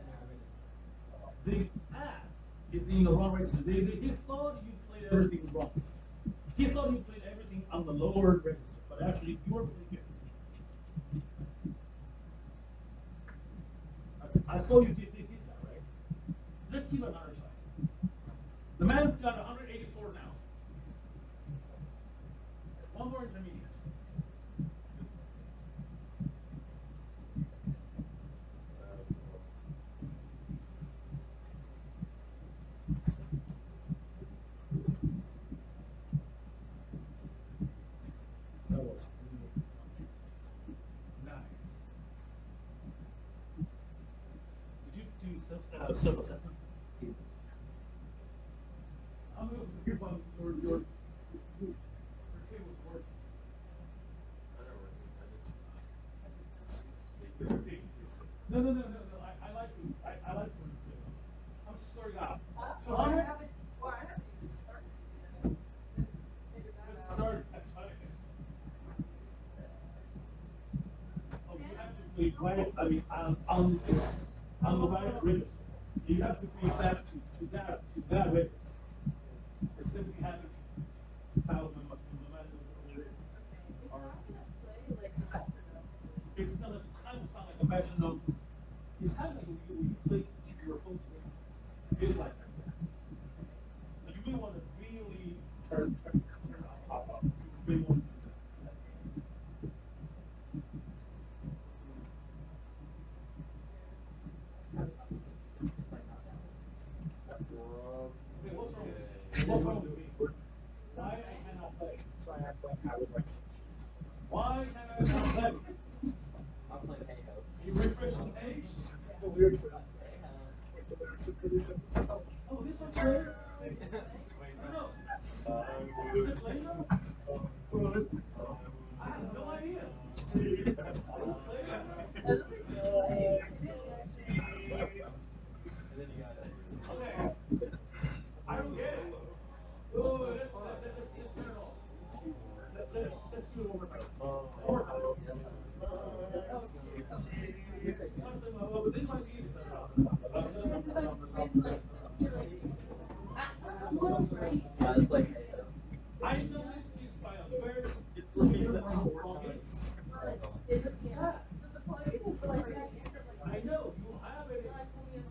The app is in the wrong register. He thought you played everything wrong. He thought you played everything on the lower register, but actually you were playing it. I saw you did that, right? Let's give it another try. The man's got 184 now. One more intermediate. That was nice. Did you do self-assessment? I'm going to hear about your cable's working. No. I like you. I like you. I'm just starting out. 200? I haven't even started yet. Let's start. Oh, you have to be right. I mean, on the right register. You have to be back to that register. Or simply haven't found the manual. It's kind of sound like a metronome. It's kind of like when you play your phone screen. It feels like that. But you may want to really turn up. You may want to do that. Hey, what's wrong? What's wrong with me? Why I cannot play? Why can I not play? I'm playing Hey Ho. You refresh the page? Hey Ho. Oh, this one's good. No. Is it Play-Doh? I have no idea. Is it Play-Doh? And then you got Okay. I don't get it. Oh, let's turn it off. Let's do it one more time. One more time. This one's easy. let's play Hey Ho. I know this is by a very I know you have it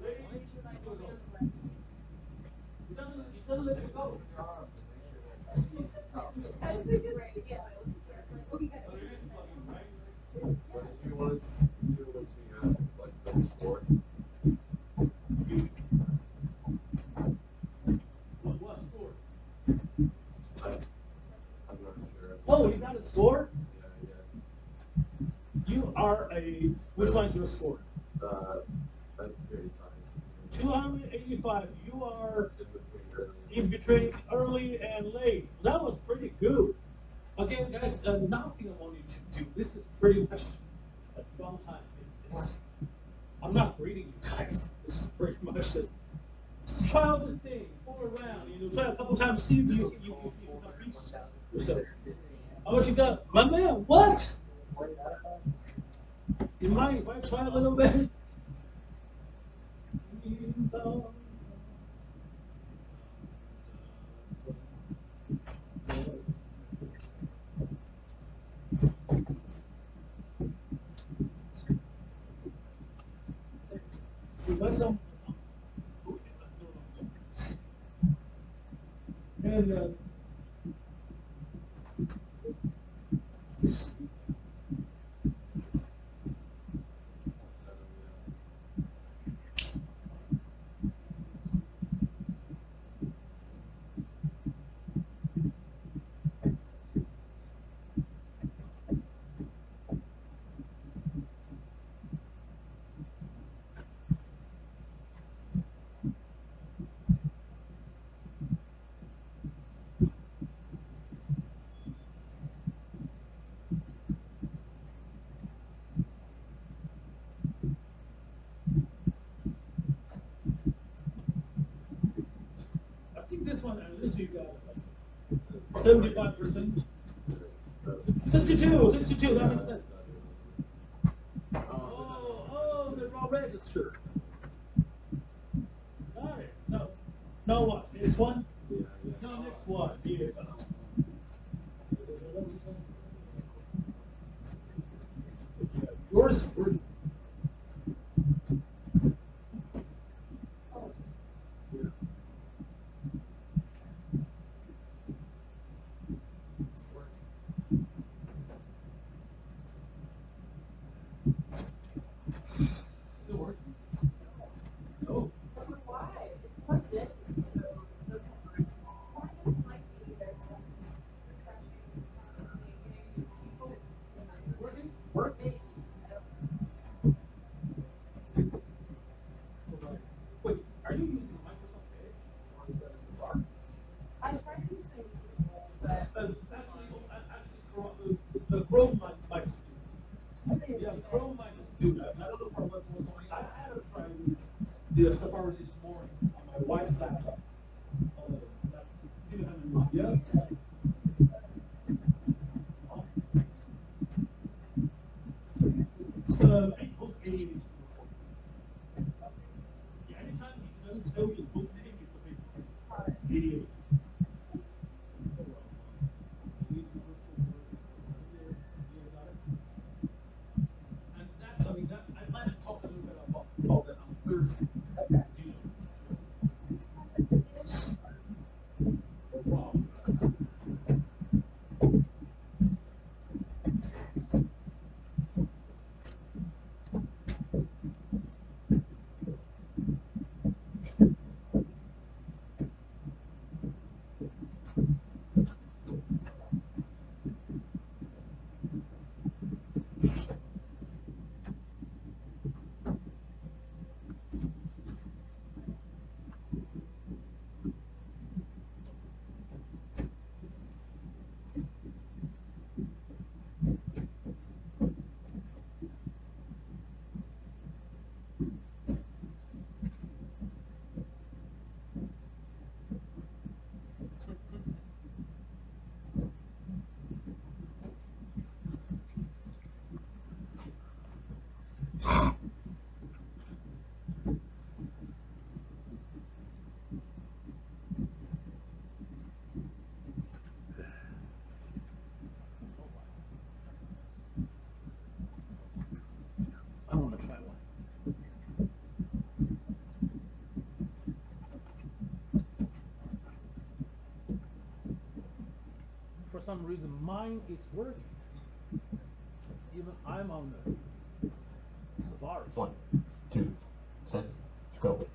ready to go. It doesn't let you go. So it is plugging, right? But if you wanted to do what you have, like the sport, What score? I'm not sure. Oh, you got a score? Yeah, yeah. You are which one's your score? I'm 35. 285. You are In between early and in between early and late. That was pretty good. Again, guys, nothing I want you to do. This is pretty much a fun time. I'm not grading you guys. This is pretty much just try out this thing, fool around. Try a couple times, see if you got peace yourself. How much you got? My man, what? You mind if I try a little bit? You got some? And least you got like 75%. 62, 62, that makes sense. Oh, the wrong register. Got it. No. No what? This one? No, next one. Yeah. Yours is free. Yeah. Is it working? No. Why? It's plugged in, so it doesn't work. Why doesn't like me? There's some refreshing, constantly getting new pieces. Working? Work? Maybe. I don't know. Wait, are you using Microsoft Edge or is that a Safari? I tried using Google, but The Chrome might just do it. Yeah, Chrome might just do that. I don't know for what was going. I had to try with the Safari this morning on my wife's laptop. That didn't have any luck. Yeah. So I book 80 before. Yeah, anytime he doesn't tell you his book name, it's a big 88. And that's, I mean, that I plan to talk a little bit about that on Thursday. You know. No problem. I want to try one. For some reason, mine is working. Even I'm on the Safari. 1, 2, set, go.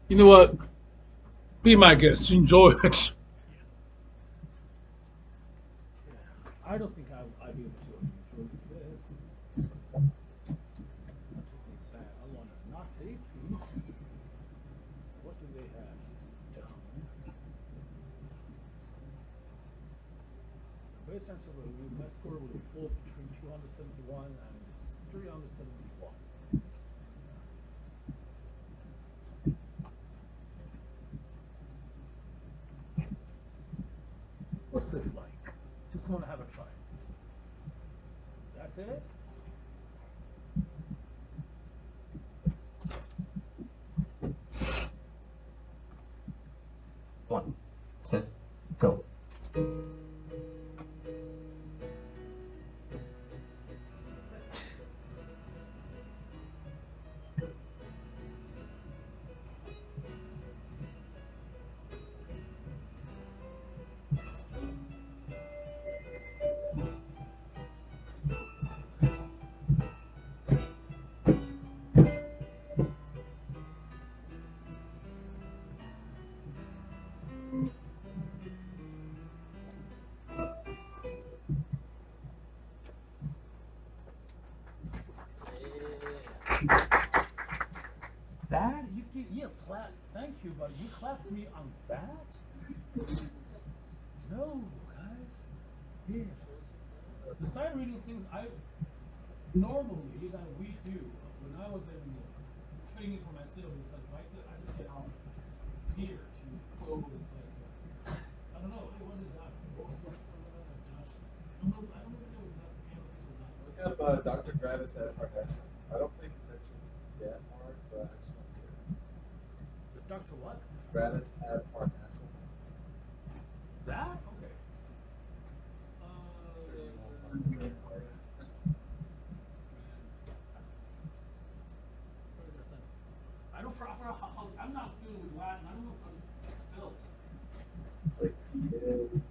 You know what? Be my guest. Enjoy it. I don't think I'll be able to enjoy this. Not taking it back. I want to not these pieces. So what do they have? Down. The base terms of my score will fall between 271 and 371. What's this like? Just want to have a try. That's it? One, set, go. thank you, but you clapped me on that? No, guys. Yeah. The sight reading things normally that we do when I was in training for myself is like I just get out here to go with like I don't know, hey, what is that? Josh? I don't know if that's a piano piece or not. Look up Dr. Gravis at Parnassa. I don't think it's actually that hard, but I just want to hear it. Dr. What? Gravis at Parnassa. That? Okay. Sure you won't find it very hard. I don't for how I'm not good with Latin. I don't know how to spell it. Like P-A-R-N-A-S-U.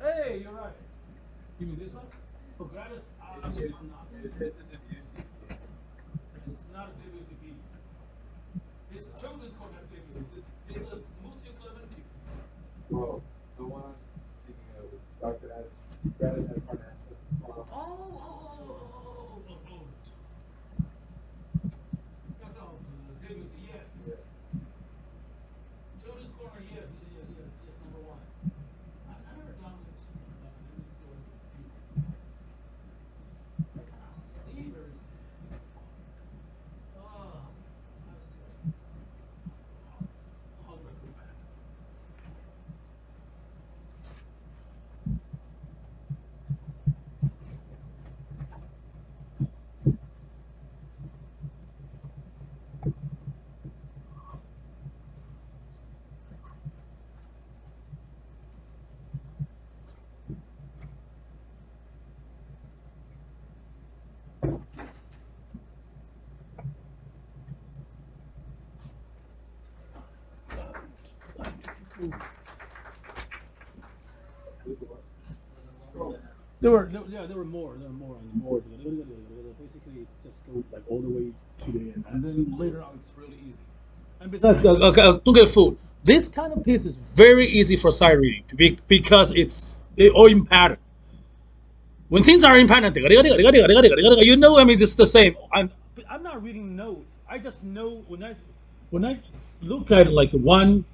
Hey, you're right. You mean this one? Oh, Gravis. It's a Debussy piece. It's not a Debussy piece. It's a children's chord that's Debussy. It's a Muzio Clementi piece. Well, the one I'm thinking of is Dr. Gravis at Parnassa. Debussy, yes. Yeah. Children's corner, yes, yes, number one. I never done it. Let me see what I cannot see very good. Oh, I see. How do I go back? There were more on the board. Basically, it's just go like all the way to the end, and then later on it's really easy. And besides, don't get fooled. This kind of piece is very easy for sight reading because it's all in pattern. When things are in pattern, you know. I mean, it's the same. I'm not reading notes. I just know when I look at like one,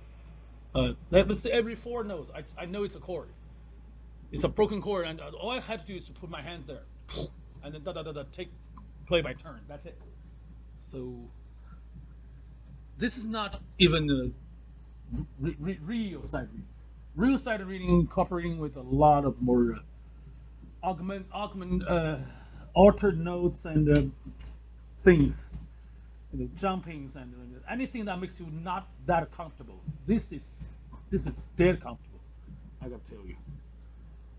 let's say every four notes, I know it's a chord. It's a broken chord, and all I had to do is to put my hands there, and then take play by turn. That's it. So this is not even real sight reading. Real sight reading incorporating with a lot of more altered notes and things, jumpings and anything that makes you not that comfortable. This is dead comfortable. I gotta tell you.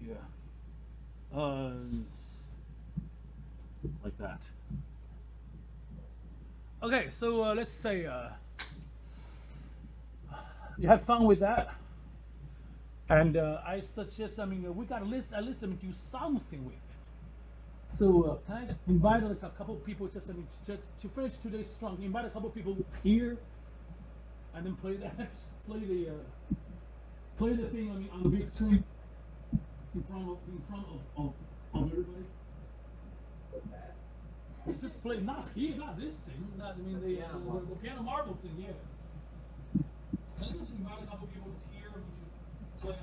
Yeah. Like that. Okay, so let's say you have fun with that, and I suggest. I mean, we got a list. I list them do something with it. So can I invite like a couple people just to finish today's strong? Invite a couple people here, and then play that. Play the thing on the big screen in front of everybody. You just play not here, not this thing. Not, I mean the piano marble thing. Yeah. Can you just invite a couple people here to play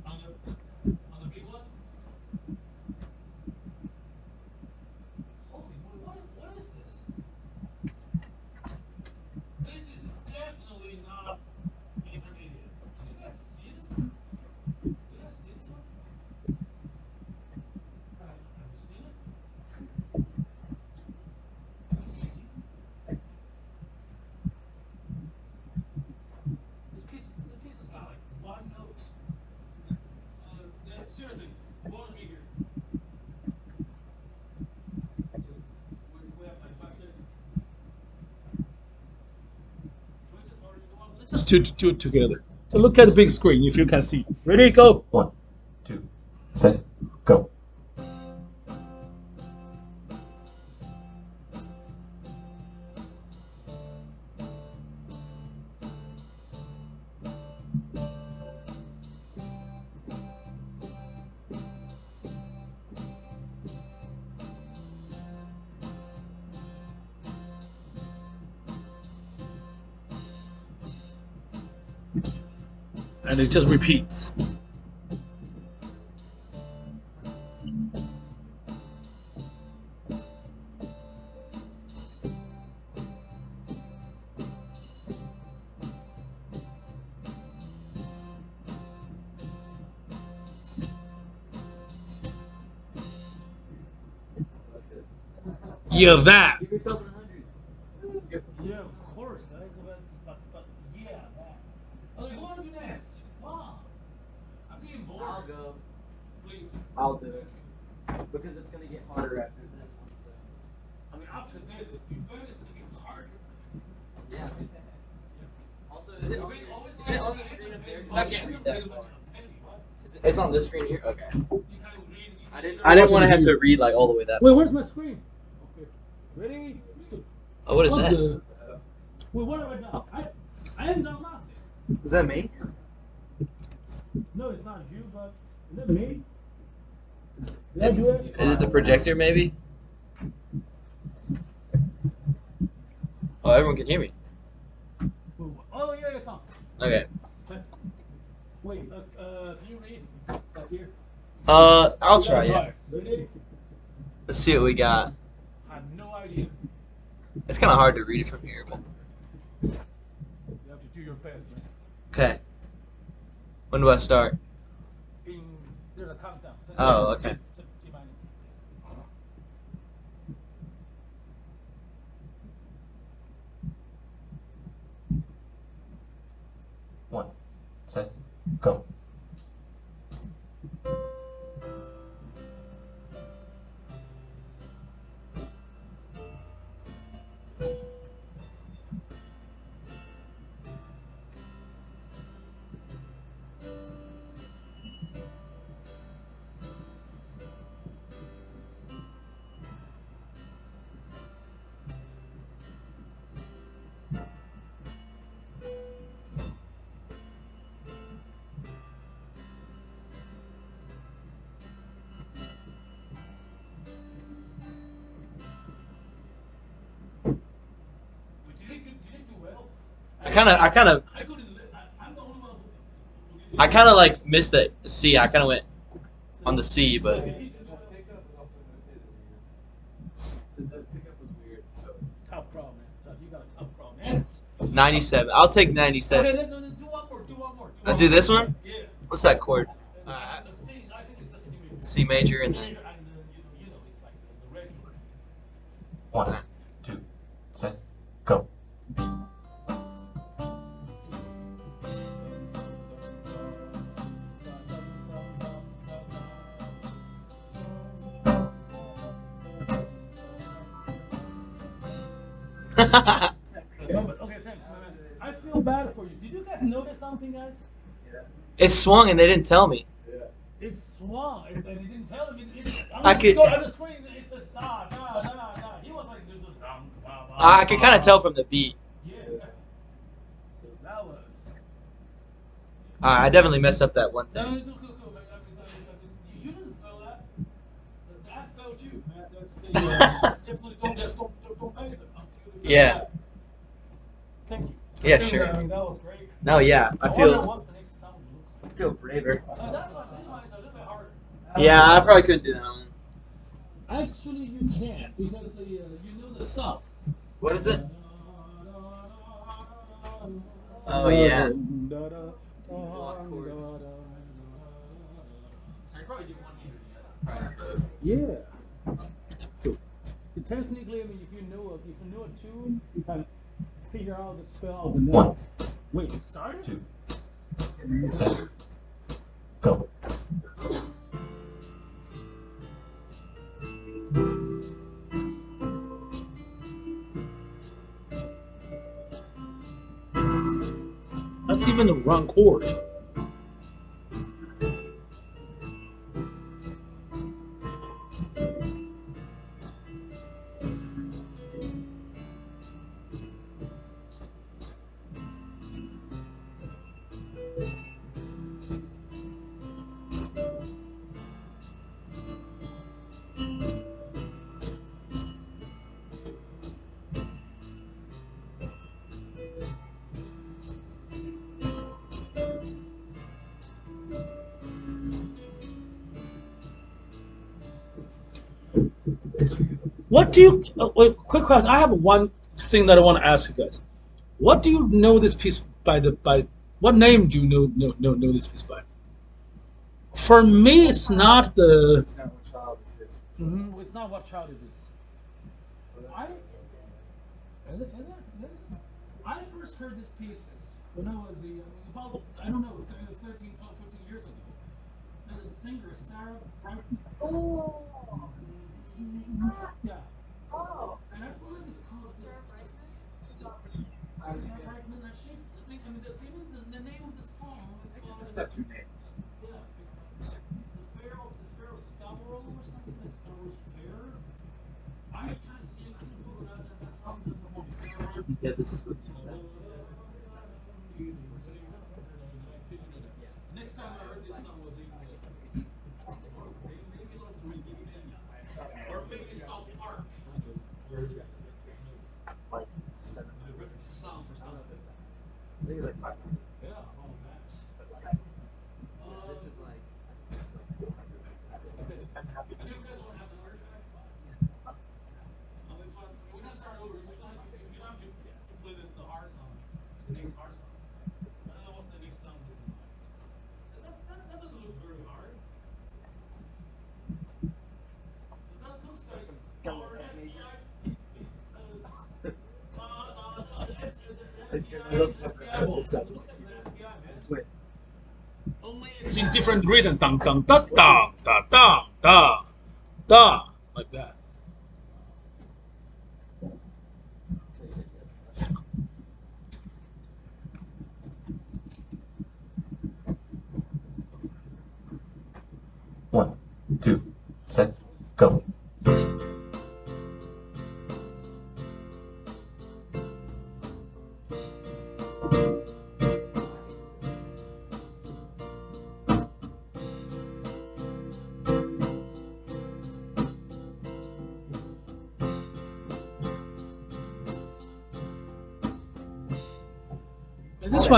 on the big one? Holy moly! What is this? This is definitely not intermediate. Did you guys see this? Did you guys see this one? Have you seen it? Have you seen it? This piece has got like one note. Seriously, you want to be here? Just we have like 5 seconds. Or you know what? Let's just do it together. So look at the big screen if you can see. Ready? Go. 1, 2, set, go. and it just repeats. Yeah, that. Give yourself 100. Yeah, of course, guys. But yeah, that. Okay, who want to do next? Wow, I'm getting bored. I'll go. Please. I'll do it. Because it's gonna get harder after this one, so. I mean, after this, the bed is gonna get harder. Yeah. Also, is it on the screen up there? 'Cause I can't read that far. It's on this screen here? Okay. I didn't want to have to read like all the way that Wait, far. where's my screen? Okay, ready? Oh, what is What that? the- Wait, what have I done? I haven't done nothing. Is that me? No, it's not you, but is it me? Did I do it? Is it the projector maybe? Oh, everyone can hear me. Oh yeah, it's on. Okay. Wait, can you read back here? I'll try. Yeah. Sorry. Ready? Let's see what we got. I have no idea. It's kind of hard to read it from here, but. You have to do your best, man. Okay. When do I start? There's a countdown. Oh, okay. T-minus. One, set, go. Did it do well? I kind of I couldn't live. I'm the only one who I kind of like missed the C. I kind of went on the C, but did he do well? Pickup was also notated weird. The pickup was weird, so. Tough crowd, man. You got a tough crowd, man. 97. I'll take Okay, 97. let's do one more. Do one more. I'll do this one? Yeah. What's that chord? The C, I think it's a C major. C major and C then. major, and then you know, it's like the regular. 1, 2, set, go. Okay, thanks, man. I feel bad for you. Did you guys notice something, guys? It swung and they didn't tell me. It swung. And they didn't tell him. I could- On the screen, it says da, da, da, da. He was like, there's a dum, ba, ba, I could kind ba. of tell from the beat. Yeah. So that was. I definitely messed up that one No, thing. it's cool, man. I mean, you didn't feel that. That felt you, man. That's definitely don't pay them. Yeah. Thank you. Yeah, I feel sure. that, I mean, that was great. No, yeah, I wonder feel what's the next sound look like. feel braver. That's why this one is a little bit harder. Yeah, I probably couldn't do that one. Actually, you can't because you know the sub. What is it? Oh yeah. Block chords. I probably do one hand or the other. Probably not both. Yeah. So, technically, I mean, if you know a tune, you can figure out the spell of the notes. Wait, it started? 2, set, go. That's even the wrong chord. What do you? Wait, quick question. I have one thing that I want to ask you guys. What do you know this piece by? What name do you know this piece by? For me, it's not the. It's not what child is this. It's not what child is this. I is it this? I first heard this piece when I was about I don't know 13, 12, 15 years ago. There's a singer, Sarah Brightman. Oh, she's saying that. Yeah, Oh, and I believe it's called Sarah Sarah Brightman. That she, I mean, even the name of the song is called. It's got two names. Yeah, the Pharaoh Scarborough or something. The Scarborough Fair. I kind of see it. I can Google that song. Yeah, this is what Next time I heard this song was in or maybe South Park. Like 7. Song for something. I think it's like 5. Yeah, all that. this is like And you guys want to have the hard track? On this one, we can start over. You don't have to play the hard song, the next hard song. I don't know what's the next song looking like. That doesn't look very hard. That looks like our SPI. It looks like an SPI, man. Only it's in different rhythm. Dang, dang, da, da, da, da, da, da, like that. One, two, set, go.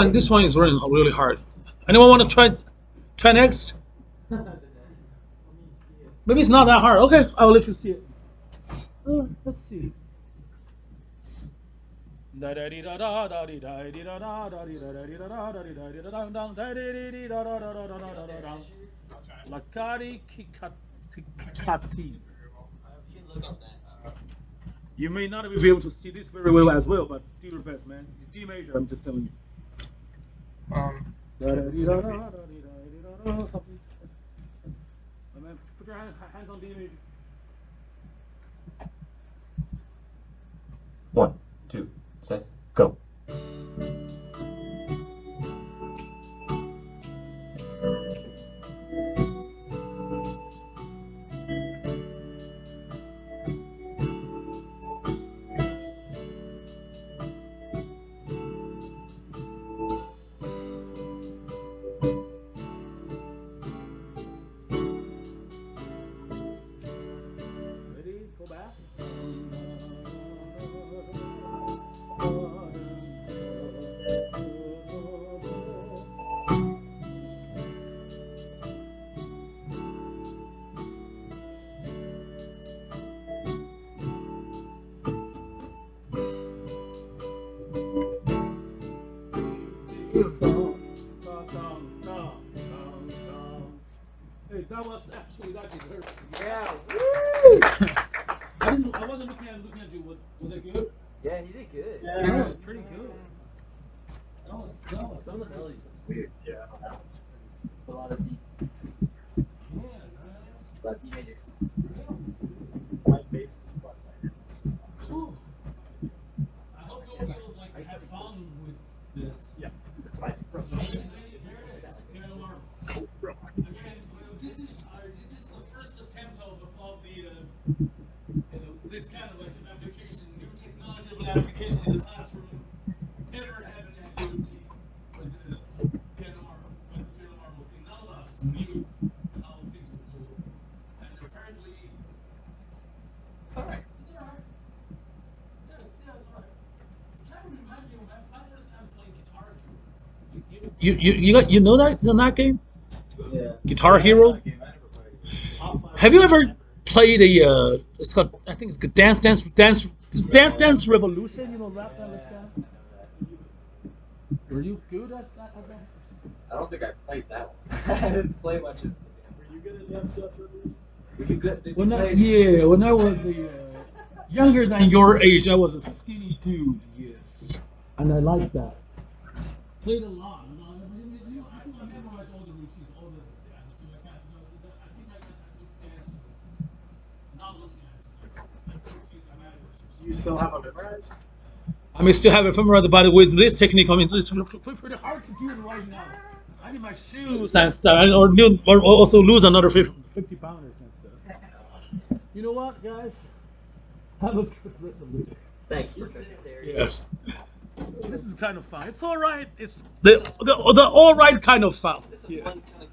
And this one is really hard. Anyone want to try next? Maybe it's not that hard. Okay, I will let you see it. Let's see. Lakari Kikati. You may not be able to see this very well as well, but do your best, man. D major, I'm just telling you. Something. Man, put your hands on D major. One, two, set, go. Ready? Go back. Hey, that was actually that deserves. yeah. I wasn't looking at you. Was it good? Yeah, he did good. That was pretty good. That was. Some of the melodies sounds weird. Yeah, that one's A lot of D. Yeah, guys. A lot of D major. my bass is flat sided. Whew. I hope you will like have fun with this. Yeah, it's fine. Here it is. Here we are. Again, this is the first attempt of the this kind of like an application, new technological application in the classroom ever happened at UT with the piano marble thing. None of us knew how things would go, and apparently It's alright. it's alright. Yes, yeah, it's alright. It kind of reminded me of my first time playing Guitar Hero. You know that game? Yeah. Guitar Hero? I never played. Have you ever play the it's called, I think it's called Dance Revolution. You know, left hand, left hand. Were you good at that? I don't think I played that one. I didn't play much of it. Were you good at Dance Dance Revolution? Were you good? Did you When I, play? yeah, when I was younger than your age, I was a skinny dude. Yes, and I like that. Played a lot. I think I memorized all the routines, all the. I think I could dance. Not looking at it. You still have it memorized? I may still have it memorized, but with this technique, I mean, it's pretty hard to do it right now. I need my shoes and stuff, or also lose another 50 pounders and stuff. You know what, guys? Have a good rest of the day. Thanks, Professor Terry. Yes. This is kind of fun. It's all right. It's the all right kind of fun. This is Yeah. one kind of